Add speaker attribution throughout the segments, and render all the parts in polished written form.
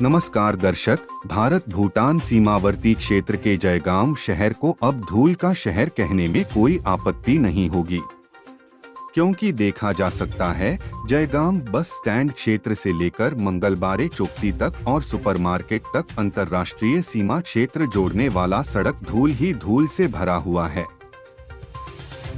Speaker 1: नमस्कार दर्शक, भारत भूटान सीमावर्ती क्षेत्र के जयगाम शहर को अब धूल का शहर कहने में कोई आपत्ति नहीं होगी, क्योंकि देखा जा सकता है जयगाम बस स्टैंड क्षेत्र से लेकर मंगलबारे चौकी तक और सुपरमार्केट तक अंतर्राष्ट्रीय सीमा क्षेत्र जोड़ने वाला सड़क धूल ही धूल से भरा हुआ है।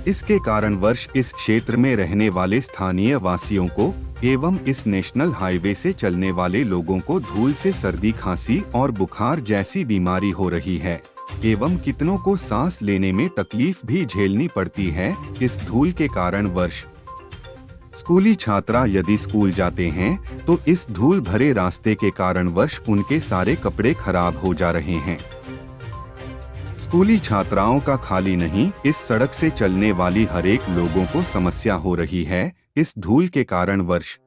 Speaker 1: इसके कारणवश इस क्षेत्र में रहने वाले स्थानीय वासियों को एवं इस नेशनल हाईवे से चलने वाले लोगों को धूल से सर्दी, खांसी और बुखार जैसी बीमारी हो रही है एवं कितनों को सांस लेने में तकलीफ भी झेलनी पड़ती है। इस धूल के कारणवश स्कूली छात्रा यदि स्कूल जाते हैं तो इस धूल भरे रास्ते के कारणवश उनके सारे कपड़े खराब हो जा रहे हैं। स्कूली छात्राओं का खाली नहीं, इस सड़क से चलने वाली हर एक लोगों को समस्या हो रही है। इस धूल के कारणवश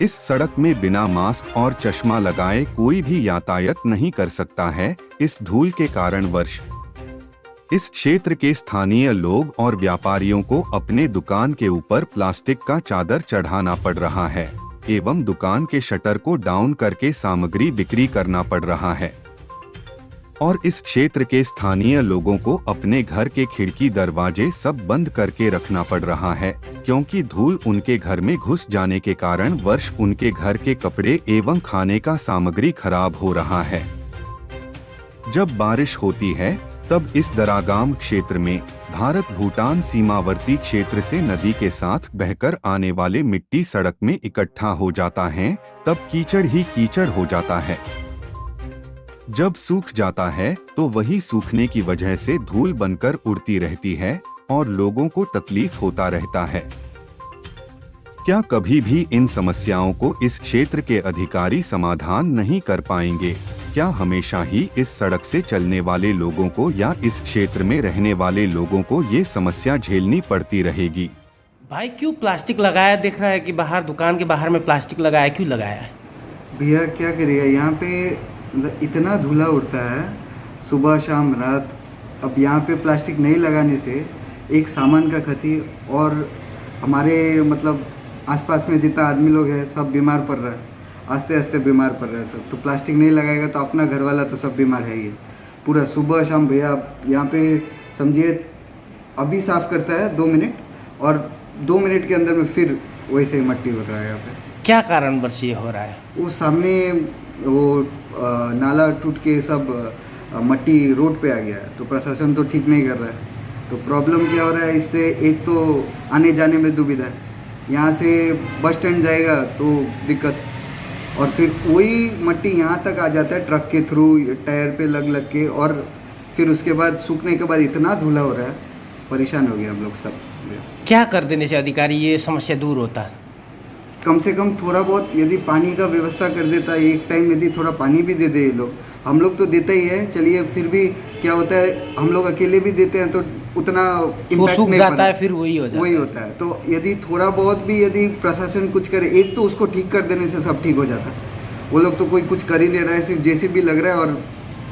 Speaker 1: इस सड़क में बिना मास्क और चश्मा लगाए कोई भी यातायात नहीं कर सकता है। इस धूल के कारणवश इस क्षेत्र के स्थानीय लोग और व्यापारियों को अपने दुकान के ऊपर प्लास्टिक का चादर चढ़ाना पड़ रहा है एवं दुकान के शटर को डाउन करके सामग्री बिक्री करना पड़ रहा है। और इस क्षेत्र के स्थानीय लोगों को अपने घर के खिड़की दरवाजे सब बंद करके रखना पड़ रहा है, क्योंकि धूल उनके घर में घुस जाने के कारण वर्ष उनके घर के कपड़े एवं खाने का सामग्री खराब हो रहा है। जब बारिश होती है तब इस दरागाम क्षेत्र में भारत भूटान सीमावर्ती क्षेत्र से नदी के साथ बहकर आने वाले मिट्टी सड़क में इकट्ठा हो जाता है, तब कीचड़ ही कीचड़ हो जाता है। जब सूख जाता है तो वही सूखने की वजह से धूल बनकर उड़ती रहती है और लोगों को तकलीफ होता रहता है। क्या कभी भी इन समस्याओं को इस क्षेत्र के अधिकारी समाधान नहीं कर पाएंगे? क्या हमेशा ही इस सड़क से चलने वाले लोगों को या इस क्षेत्र में रहने वाले लोगों को ये समस्या झेलनी पड़ती रहेगी?
Speaker 2: भाई क्यों प्लास्टिक लगाया? देख रहा है कि बाहर दुकान के बाहर में प्लास्टिक लगाया, क्यों लगाया है?
Speaker 3: भैया क्या करिए, यहाँ पे इतना धूला उड़ता है सुबह शाम रात। अब यहाँ पे प्लास्टिक नहीं लगाने से एक सामान का क्षति और हमारे मतलब आसपास में जितना आदमी लोग हैं सब बीमार पड़ रहा है, आस्ते आस्ते बीमार पड़ रहा है सब। तो प्लास्टिक नहीं लगाएगा तो अपना घर वाला तो सब बीमार है ही। पूरा सुबह शाम भैया यहाँ पे समझिए अभी साफ़ करता है 2 मिनट और 2 मिनट के अंदर में फिर वैसे ही मट्टी उड़ रहा है यहाँ पे।
Speaker 2: क्या कारण वर्ष ये हो रहा है?
Speaker 3: वो सामने वो नाला टूट के सब मट्टी रोड पे आ गया है, तो प्रशासन तो ठीक नहीं कर रहा है। तो प्रॉब्लम क्या हो रहा है इससे, एक तो आने जाने में दुविधा है, यहाँ से बस स्टैंड जाएगा तो दिक्कत, और फिर वही मट्टी यहाँ तक आ जाता है ट्रक के थ्रू टायर पे लग के, और फिर उसके बाद सूखने के बाद इतना धूला हो रहा है, परेशान हो गए हम लोग सब।
Speaker 2: क्या कर देने से अधिकारी ये समस्या दूर होता है?
Speaker 3: कम से कम थोड़ा बहुत यदि पानी का व्यवस्था कर देता है, एक टाइम यदि थोड़ा पानी भी दे दे ये लोग, हम लोग तो देते ही है, चलिए फिर भी क्या होता है हम लोग अकेले भी देते हैं तो उतना इम्पैक्ट
Speaker 2: सूख
Speaker 3: नहीं
Speaker 2: जाता है, फिर वही
Speaker 3: होता है। तो यदि थोड़ा बहुत भी यदि प्रशासन कुछ करे, एक तो उसको ठीक कर देने से सब ठीक हो जाता है। वो लोग तो कोई कुछ कर ही नहीं रहा है, सिर्फ जेसीबी लग रहा है और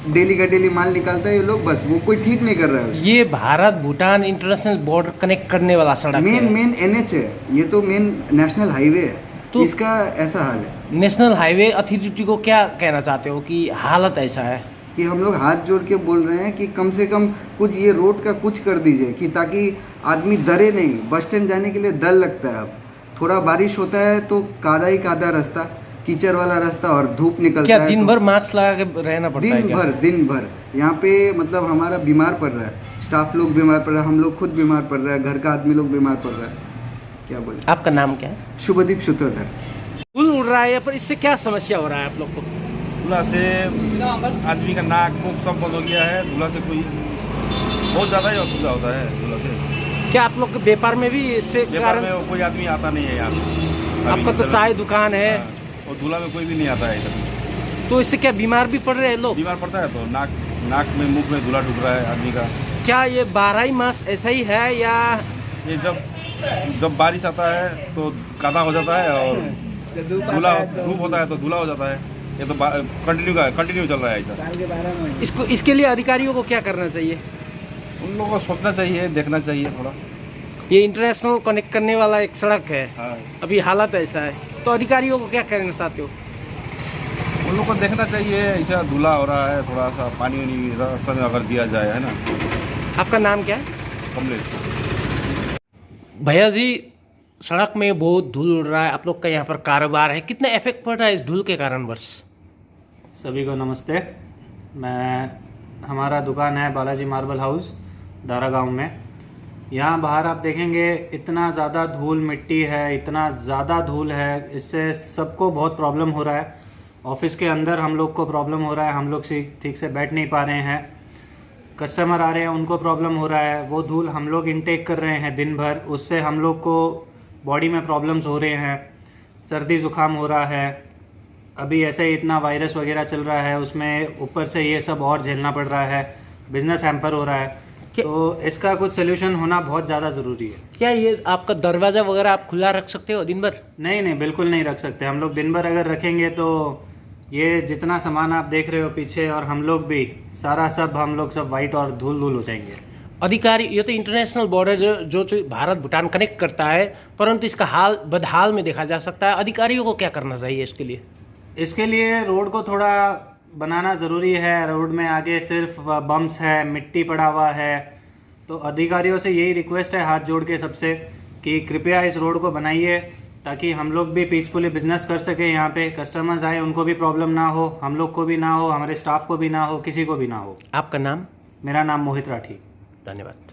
Speaker 3: डेली का डेली माल निकालता है ये लोग, बस वो कोई ठीक नहीं कर रहा है।
Speaker 2: ये Bharat Bhutan international border connect करने वाला सड़क
Speaker 3: मेन NH है, ये तो मेन नेशनल हाईवे है, तो इसका ऐसा हाल है।
Speaker 2: नेशनल हाईवे अथॉरिटी को क्या कहना चाहते हो कि हालत ऐसा है
Speaker 3: कि हम लोग हाथ जोड़ के बोल रहे हैं कि कम से कम कुछ ये रोड का कुछ कर दीजिए, कि ताकि आदमी डरे नहीं। बस स्टैंड जाने के लिए डर लगता है, अब थोड़ा बारिश होता है तो कादा ही कादा रास्ता, कीचड़ वाला रास्ता और धूप निकलता
Speaker 2: क्या
Speaker 3: है।
Speaker 2: दिन भर मास्क लगा के रहना पड़ता है?
Speaker 3: दिन भर यहाँ पे मतलब हमारा बीमार पड़ रहा है, स्टाफ लोग बीमार पड़ रहा है, हम लोग खुद बीमार पड़ रहा है, घर का आदमी लोग बीमार पड़ रहा है। क्या बोले?
Speaker 2: आपका नाम क्या है?
Speaker 3: शुभदीप सूत्रधर।
Speaker 2: धूल उड़ रहा है पर इससे क्या समस्या हो रहा है आप लोग को?
Speaker 4: धुला से आदमी का नाक मुख सब बंद हो गया है। धुला से कोई बहुत ज़्यादा ही असुविधा होता है धुला से।
Speaker 2: क्या आप लोग के व्यापार में भी इससे
Speaker 4: व्यापार में कोई आदमी आता नहीं है यहाँ।
Speaker 2: आपका तो चाय दुकान है
Speaker 4: और धुला में कोई भी नहीं आता है इधर।
Speaker 2: तो इससे क्या बीमार भी पड़ रहे हैं लोग?
Speaker 4: बीमार पड़ता है तो नाक में मुख में धुला ढुक रहा है आदमी का।
Speaker 2: क्या ये 12 ही मास ऐसा ही है या
Speaker 4: ये जब बारिश आता है तो कादा हो जाता है और धूप होता है तो धुला हो जाता है। ये तो कंटिन्यू चल रहा है ऐसा।
Speaker 2: इसके लिए अधिकारियों को क्या करना चाहिए?
Speaker 4: उन लोगों को सोचना चाहिए, देखना चाहिए थोड़ा।
Speaker 2: ये इंटरनेशनल कनेक्ट करने वाला एक सड़क है,
Speaker 4: हाँ।
Speaker 2: अभी हालत ऐसा है, तो अधिकारियों को क्या कहना चाहते हो?
Speaker 4: उन लोग को देखना चाहिए, ऐसा धुला हो रहा है, थोड़ा सा पानी वानी रास्ता में अगर दिया जाए, है ना।
Speaker 2: आपका नाम क्या है?
Speaker 4: कमलेश।
Speaker 2: भैया जी, सड़क में बहुत धूल उड़ रहा है, आप लोग का यहाँ पर कारोबार है, कितना इफेक्ट पड़ रहा है इस धूल के कारण वर्ष?
Speaker 5: सभी को नमस्ते। हमारा दुकान है बालाजी मार्बल हाउस दारा गांव में। यहाँ बाहर आप देखेंगे इतना ज़्यादा धूल मिट्टी है, इतना ज़्यादा धूल है, इससे सबको बहुत प्रॉब्लम हो रहा है। ऑफिस के अंदर हम लोग को प्रॉब्लम हो रहा है, हम लोग ठीक से बैठ नहीं पा रहे हैं। कस्टमर आ रहे हैं, उनको प्रॉब्लम हो रहा है। वो धूल हम लोग इनटेक कर रहे हैं दिन भर, उससे हम लोग को बॉडी में प्रॉब्लम्स हो रहे हैं, सर्दी ज़ुकाम हो रहा है। अभी ऐसे ही इतना वायरस वगैरह चल रहा है, उसमें ऊपर से ये सब और झेलना पड़ रहा है, बिजनेस हैम्पर हो रहा है। तो इसका कुछ सोल्यूशन होना बहुत ज़्यादा ज़रूरी है।
Speaker 2: क्या ये आपका दरवाज़ा वगैरह आप खुला रख सकते हो दिन भर?
Speaker 5: नहीं, बिल्कुल नहीं रख सकते। हम लोग दिन भर अगर रखेंगे तो ये जितना सामान आप देख रहे हो पीछे, और हम लोग भी हम लोग सब वाइट और धूल हो जाएंगे।
Speaker 2: अधिकारी, ये तो इंटरनेशनल बॉर्डर जो भारत भूटान कनेक्ट करता है, परंतु इसका बदहाल में देखा जा सकता है। अधिकारियों को क्या करना चाहिए इसके लिए?
Speaker 5: इसके लिए रोड को थोड़ा बनाना ज़रूरी है। रोड में आगे सिर्फ बम्प्स है, मिट्टी पड़ा हुआ है। तो अधिकारियों से यही रिक्वेस्ट है हाथ जोड़ के सबसे, कि कृपया इस रोड को बनाइए, ताकि हम लोग भी पीसफुली बिजनेस कर सकें। यहाँ पे कस्टमर्स आए, उनको भी प्रॉब्लम ना हो, हम लोग को भी ना हो, हमारे स्टाफ को भी ना हो, किसी को भी ना हो।
Speaker 2: आपका नाम?
Speaker 5: मेरा नाम मोहित राठी।
Speaker 2: धन्यवाद।